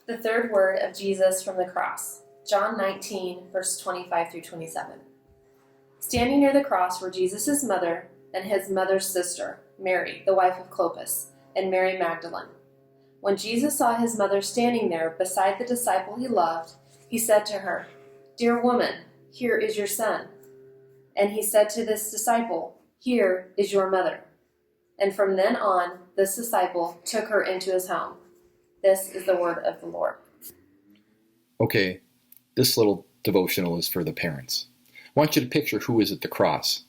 The third word of Jesus from the cross, John 19, verse 25 through 27. Standing near the cross were Jesus' mother and his mother's sister, Mary, the wife of Clopas, and Mary Magdalene. When Jesus saw his mother standing there beside the disciple he loved, he said to her, "Dear woman, here is your son." And he said to this disciple, "Here is your mother." And from then on, this disciple took her into his home. This is the word of the Lord. Okay, this little devotional is for the parents. I want you to picture who was at the foot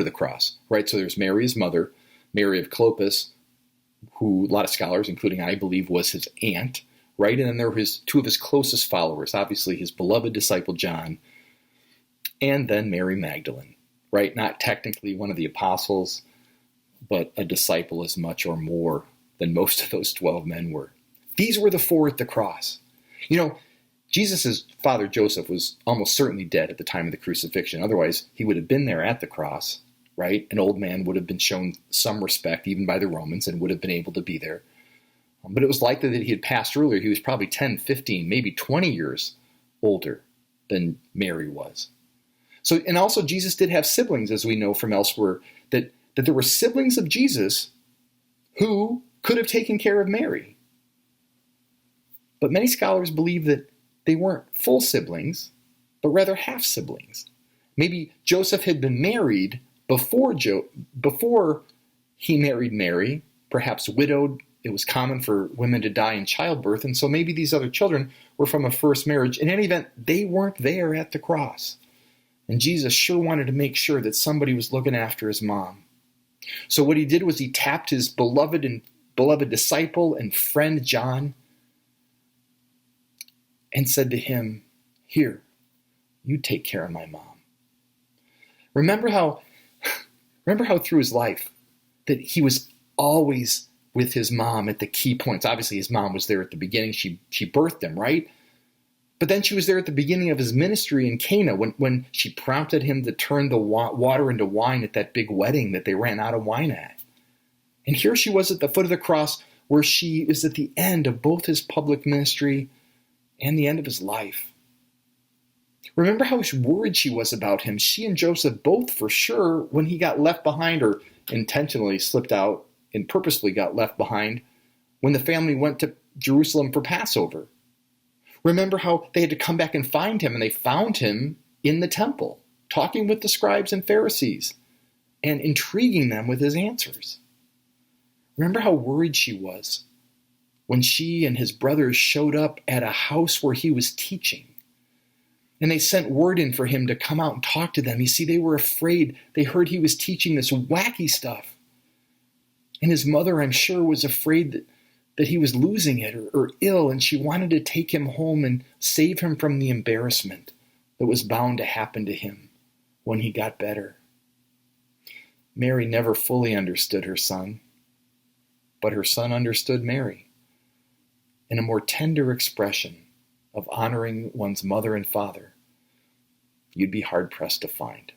of the cross, right? So there's Mary, his mother, Mary of Clopas, who a lot of scholars, including I believe, was his aunt, right? And then there were two of his closest followers, obviously his beloved disciple John, and then Mary Magdalene, right? Not technically one of the apostles, but a disciple as much or more than most of those 12 men were. These were the four at the cross. You know, Jesus' father Joseph was almost certainly dead at the time of the crucifixion. Otherwise, he would have been there at the cross, right? An old man would have been shown some respect, even by the Romans, and would have been able to be there. But it was likely that he had passed earlier. He was probably 10, 15, maybe 20 years older than Mary was. So, and also Jesus did have siblings, as we know from elsewhere, that there were siblings of Jesus who could have taken care of Mary. But many scholars believe that they weren't full siblings, but rather half siblings. Maybe Joseph had been married before he married Mary, perhaps widowed. It was common for women to die in childbirth, and so maybe these other children were from a first marriage. In any event, they weren't there at the cross. And Jesus sure wanted to make sure that somebody was looking after his mom. So what he did was he tapped his beloved disciple and friend John and said to him, "Here, you take care of my mom." Remember how through his life that he was always with his mom at the key points. Obviously, his mom was there at the beginning. She birthed him, right? But then she was there at the beginning of his ministry in Cana when she prompted him to turn the water into wine at that big wedding that they ran out of wine at. And here she was at the foot of the cross, where she is at the end of both his public ministry and the end of his life. Remember how worried she was about him. She and Joseph both, for sure, when he got left behind, or intentionally slipped out and purposely got left behind, when the family went to Jerusalem for Passover. Remember how they had to come back and find him, and they found him in the temple, talking with the scribes and Pharisees and intriguing them with his answers. Remember how worried she was when she and his brothers showed up at a house where he was teaching. And they sent word in for him to come out and talk to them. You see, they were afraid. They heard he was teaching this wacky stuff. And his mother, I'm sure, was afraid that he was losing it or ill, and she wanted to take him home and save him from the embarrassment that was bound to happen to him when he got better. Mary never fully understood her son, but her son understood Mary in a more tender expression of honoring one's mother and father you'd be hard-pressed to find.